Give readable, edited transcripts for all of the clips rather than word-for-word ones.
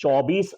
24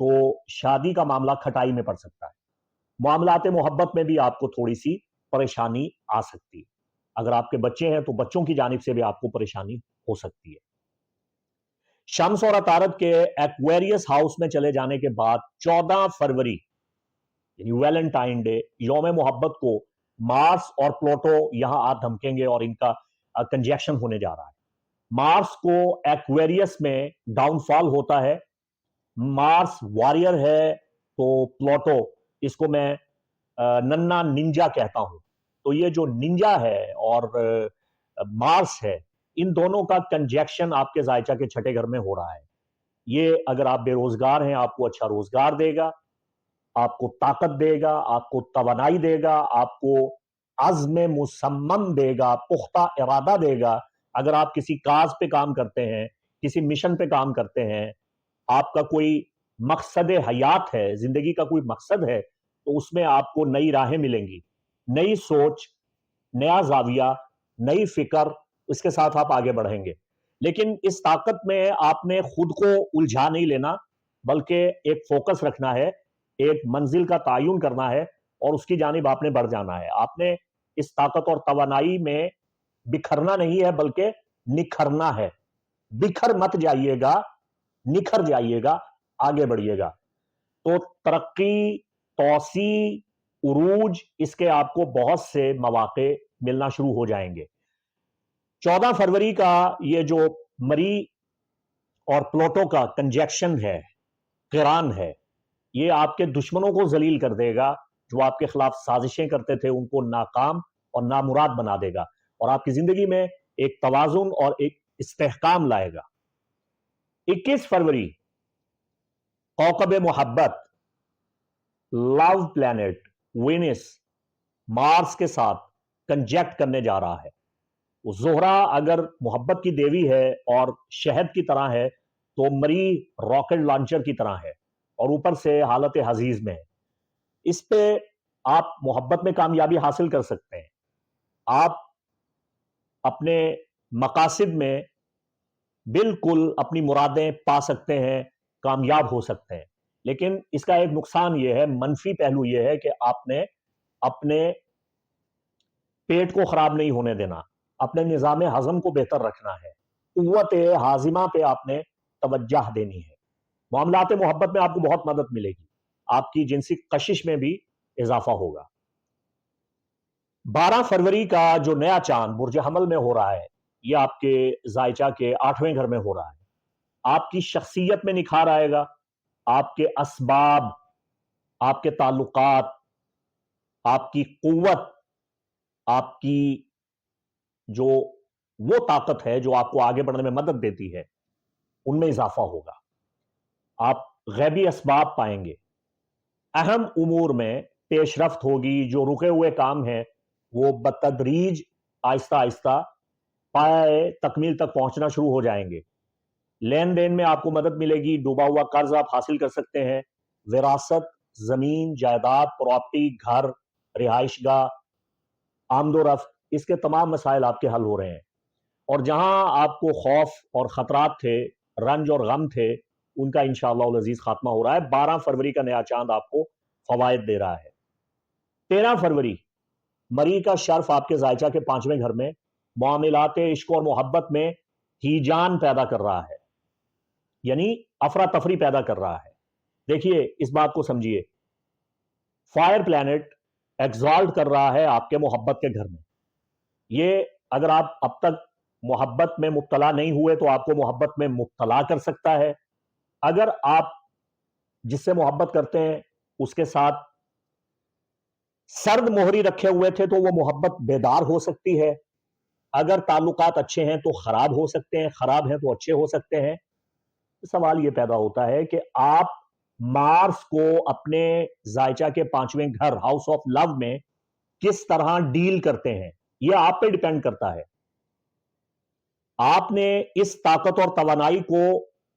تو شادی کا معاملہ کھٹائی میں پڑ سکتا ہے. معاملات محبت میں بھی آپ کو تھوڑی سی پریشانی آ سکتی ہے. اگر آپ کے بچے ہیں تو بچوں کی جانب سے بھی آپ کو پریشانی ہو سکتی ہے. شمس اور عطارد کے ایکویریس ہاؤس میں چلے جانے کے بعد 14 فروری یعنی ویلنٹائن ڈے، یوم محبت کو مارس اور پلوٹو یہاں آ دھمکیں گے اور ان کا کنجیکشن ہونے جا رہا ہے. مارس کو ایکویریس میں ڈاؤن فال ہوتا ہے. مارس واریر ہے تو پلوٹو اس کو میں ننا ننجا کہتا ہوں. تو یہ جو ننجا ہے اور مارس ہے، ان دونوں کا کنجیکشن آپ کے زائچہ کے چھٹے گھر میں ہو رہا ہے. یہ اگر آپ بے روزگار ہیں آپ کو اچھا روزگار دے گا، آپ کو طاقت دے گا، آپ کو توانائی دے گا، آپ کو عزم مصمم دے گا، پختہ ارادہ دے گا. اگر آپ کسی کاز پہ کام کرتے ہیں، کسی مشن پہ کام کرتے ہیں، آپ کا کوئی مقصد حیات ہے، زندگی کا کوئی مقصد ہے، تو اس میں آپ کو نئی راہیں ملیں گی، نئی سوچ، نیا زاویہ، نئی فکر، اس کے ساتھ آپ آگے بڑھیں گے. لیکن اس طاقت میں آپ نے خود کو الجھا نہیں لینا، بلکہ ایک فوکس رکھنا ہے، ایک منزل کا تعین کرنا ہے اور اس کی جانب آپ نے بڑھ جانا ہے. آپ نے اس طاقت اور توانائی میں بکھرنا نہیں ہے بلکہ نکھرنا ہے. بکھر مت جائیے گا، نکھر جائیے گا، آگے بڑھیے گا. تو ترقی، توسیع، عروج، اس کے آپ کو بہت سے مواقع ملنا شروع ہو جائیں گے. 14 فروری کا یہ جو مری اور پلوٹو کا کنجیکشن ہے، قران ہے، یہ آپ کے دشمنوں کو ذلیل کر دے گا. جو آپ کے خلاف سازشیں کرتے تھے ان کو ناکام اور نامراد بنا دے گا اور آپ کی زندگی میں ایک توازن اور ایک استحکام لائے گا. 21 فروری کوكب محبت، لو پلانٹ وینس مارس کے ساتھ کنجیکٹ کرنے جا رہا ہے. زہرا اگر محبت کی دیوی ہے اور شہد کی طرح ہے تو مری راکٹ لانچر کی طرح ہے اور اوپر سے حالت حزیز میں ہے. اس پہ آپ محبت میں کامیابی حاصل کر سکتے ہیں، آپ اپنے مقاصد میں بالکل اپنی مرادیں پا سکتے ہیں، کامیاب ہو سکتے ہیں. لیکن اس کا ایک نقصان یہ ہے، منفی پہلو یہ ہے کہ آپ نے اپنے پیٹ کو خراب نہیں ہونے دینا، اپنے نظام ہضم کو بہتر رکھنا ہے، قوت ہاضمہ پہ آپ نے توجہ دینی ہے. معاملات محبت میں آپ کو بہت مدد ملے گی، آپ کی جنسی کشش میں بھی اضافہ ہوگا. 12 فروری کا جو نیا چاند برج حمل میں ہو رہا ہے، یہ آپ کے زائچہ کے 8ویں گھر میں ہو رہا ہے. آپ کی شخصیت میں نکھار آئے گا، آپ کے اسباب، آپ کے تعلقات، آپ کی قوت، آپ کی جو وہ طاقت ہے جو آپ کو آگے بڑھنے میں مدد دیتی ہے، ان میں اضافہ ہوگا. آپ غیبی اسباب پائیں گے. اہم امور میں پیش رفت ہوگی. جو رکے ہوئے کام ہیں وہ بتدریج آہستہ آہستہ پائے تکمیل تک پہنچنا شروع ہو جائیں گے. لین دین میں آپ کو مدد ملے گی. ڈوبا ہوا قرض آپ حاصل کر سکتے ہیں. وراثت، زمین، جائیداد، پراپرٹی، گھر، رہائش گاہ، آمد و رفت، اس کے تمام مسائل آپ کے حل ہو رہے ہیں. اور جہاں آپ کو خوف اور خطرات تھے، رنج اور غم تھے، ان کا انشاءاللہ العزیز خاتمہ ہو رہا ہے. 12 فروری کا نیا چاند آپ کو فوائد دے رہا ہے. 13 فروری مری کا شرف آپ کے زائچہ کے 5ویں گھر میں معاملات عشق اور محبت میں ہیجان پیدا کر رہا ہے، یعنی افراتفری پیدا کر رہا ہے. دیکھیے اس بات کو سمجھیے، فائر پلانٹ ایگزالٹ کر رہا ہے آپ کے محبت کے گھر میں. یہ اگر آپ اب تک محبت میں مبتلا نہیں ہوئے تو آپ کو محبت میں مبتلا کر سکتا ہے. اگر آپ جس سے محبت کرتے ہیں اس کے ساتھ سرد مہری رکھے ہوئے تھے تو وہ محبت بیدار ہو سکتی ہے. اگر تعلقات اچھے ہیں تو خراب ہو سکتے ہیں، خراب ہیں تو اچھے ہو سکتے ہیں. سوال یہ پیدا ہوتا ہے کہ آپ مارس کو اپنے زائچہ کے 5ویں گھر ہاؤس آف لو میں کس طرح ڈیل کرتے ہیں، یہ آپ پہ ڈیپینڈ کرتا ہے. آپ نے اس طاقت اور توانائی کو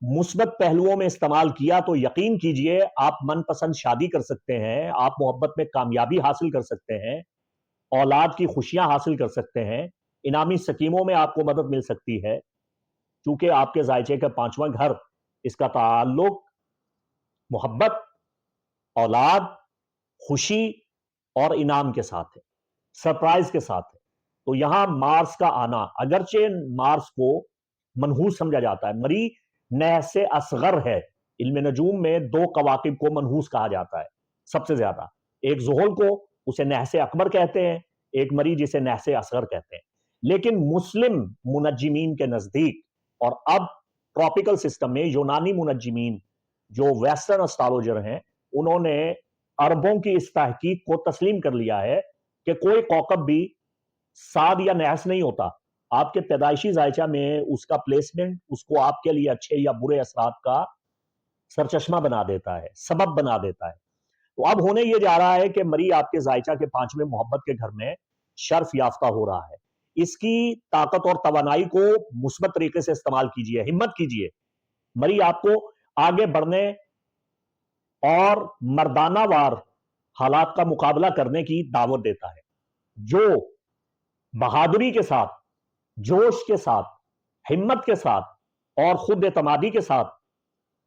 مثبت پہلوؤں میں استعمال کیا تو یقین کیجئے آپ من پسند شادی کر سکتے ہیں، آپ محبت میں کامیابی حاصل کر سکتے ہیں، اولاد کی خوشیاں حاصل کر سکتے ہیں، انعامی سکیموں میں آپ کو مدد مل سکتی ہے. چونکہ آپ کے زائچے کا 5واں گھر، اس کا تعلق محبت، اولاد، خوشی اور انعام کے ساتھ ہے، سرپرائز کے ساتھ ہے۔ تو یہاں مارس کا آنا، اگرچہ مارس کو منحوس سمجھا جاتا ہے، مری نحس اصغر ہے، علم نجوم میں 2 کواکب کو منحوس کہا جاتا ہے سب سے زیادہ، ایک زحل کو اسے نحس اکبر کہتے ہیں، ایک مری جسے نحس اصغر کہتے ہیں۔ لیکن مسلم منجمین کے نزدیک، اور اب ٹراپیکل سسٹم میں یونانی منجمین جو ویسٹرن اسٹرالوجر ہیں، انہوں نے عربوں کی اس تحقیق کو تسلیم کر لیا ہے کہ کوئی کوکب بھی صاد یا نحس نہیں ہوتا، آپ کے پیدائشی ذائچہ میں اس کا پلیسمنٹ اس کو آپ کے لیے اچھے یا برے اثرات کا سرچشمہ بنا دیتا ہے، سبب بنا دیتا ہے۔ تو اب ہونے یہ جا رہا ہے کہ مری آپ کے ذائچہ کے 5ویں محبت کے گھر میں شرف یافتہ ہو رہا ہے۔ اس کی طاقت اور توانائی کو مثبت طریقے سے استعمال کیجئے، ہمت کیجئے۔ مری آپ کو آگے بڑھنے اور مردانہ وار حالات کا مقابلہ کرنے کی دعوت دیتا ہے۔ جو بہادری کے ساتھ، جوش کے ساتھ، ہمت کے ساتھ اور خود اعتمادی کے ساتھ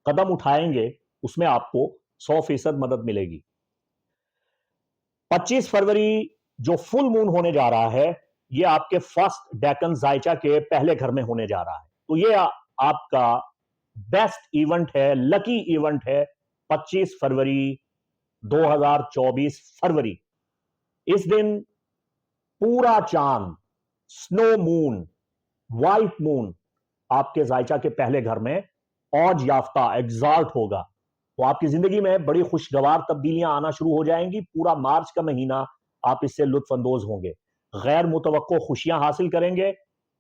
قدم اٹھائیں گے، اس میں آپ کو 100% مدد ملے گی۔ 25 فروری جو فل مون ہونے جا رہا ہے، یہ آپ کے فرسٹ ڈیکن ذائچہ کے پہلے گھر میں ہونے جا رہا ہے۔ تو یہ آپ کا بیسٹ ایونٹ ہے، لکی ایونٹ ہے، 25 فروری 2024 فروری۔ اس دن پورا چاند، سنو مون، وائٹ مون آپ کے ذائچہ کے پہلے گھر میں اوج یافتہ، ایگزالٹ ہوگا۔ تو آپ کی زندگی میں بڑی خوشگوار تبدیلیاں آنا شروع ہو جائیں گی۔ پورا مارچ کا مہینہ آپ اس سے لطف اندوز ہوں گے، غیر متوقع خوشیاں حاصل کریں گے،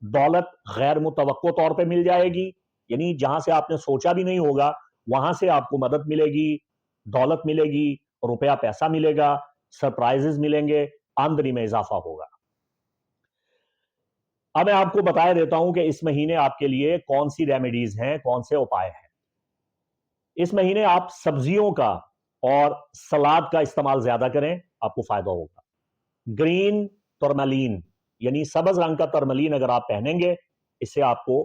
دولت غیر متوقع طور پہ مل جائے گی، یعنی جہاں سے آپ نے سوچا بھی نہیں ہوگا وہاں سے آپ کو مدد ملے گی، دولت ملے گی، روپیہ پیسہ ملے گا، سرپرائزز ملیں گے، آمدنی میں اضافہ ہوگا۔ اب میں آپ کو بتا دیتا ہوں کہ اس مہینے آپ کے لیے کون سی ریمیڈیز ہیں، کون سے اپائے ہیں۔ اس مہینے آپ سبزیوں کا اور سلاد کا استعمال زیادہ کریں، آپ کو فائدہ ہوگا۔ گرین ترملین یعنی سبز رنگ کا ترملین اگر آپ پہنیں گے، اس سے آپ کو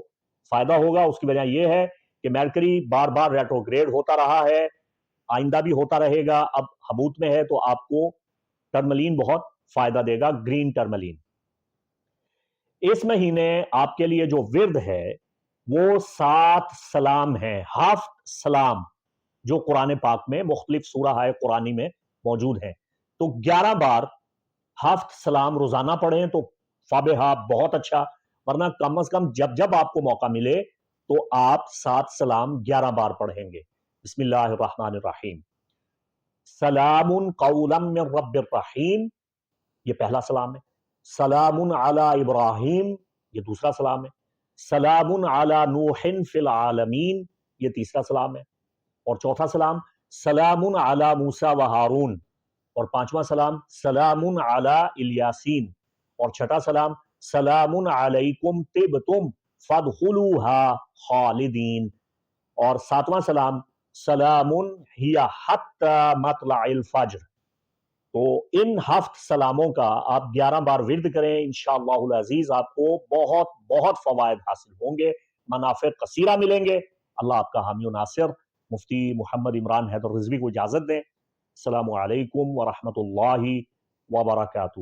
فائدہ ہوگا۔ اس کی وجہ یہ ہے کہ میرکری بار بار ریٹروگریڈ ہوتا رہا ہے، آئندہ بھی ہوتا رہے گا، اب حبوط میں ہے، تو آپ کو ٹرملین بہت فائدہ دے گا، گرین ٹرملین۔ اس مہینے آپ کے لیے جو ورد ہے وہ 7 سلام ہیں، 7 سلام جو قرآن پاک میں مختلف سورہ قرآنی میں موجود ہیں۔ تو 11 بار 7 سلام روزانہ پڑھیں تو فابہا، بہت اچھا، ورنہ کم از کم جب جب آپ کو موقع ملے تو آپ 7 سلام 11 بار پڑھیں گے۔ بسم اللہ الرحمن الرحیم، سلام قولا من رب الرحیم، یہ پہلا سلام ہے۔ سلام علی ابراہیم، یہ دوسرا سلام ہے۔ سلام علی نوح فی العالمین، یہ تیسرا سلام ہے۔ اور چوتھا سلام سلام علی موسیٰ و ہارون، اور پانچواں سلام سلام علی الیاسین، اور چھٹا سلام سلام علیکم طبتم فادخلوها خالدین، اور ساتواں سلام سلام ہی حتی مطلع الفجر۔ تو ان 7 سلاموں کا آپ 11 بار ورد کریں، انشاءاللہ العزیز آپ کو بہت بہت فوائد حاصل ہوں گے، منافع کثیرہ ملیں گے۔ اللہ آپ کا حامی و ناصر۔ مفتی محمد عمران حیدر رضوی کو اجازت دیں۔ السلام علیکم ورحمۃ اللہ وبرکاتہ۔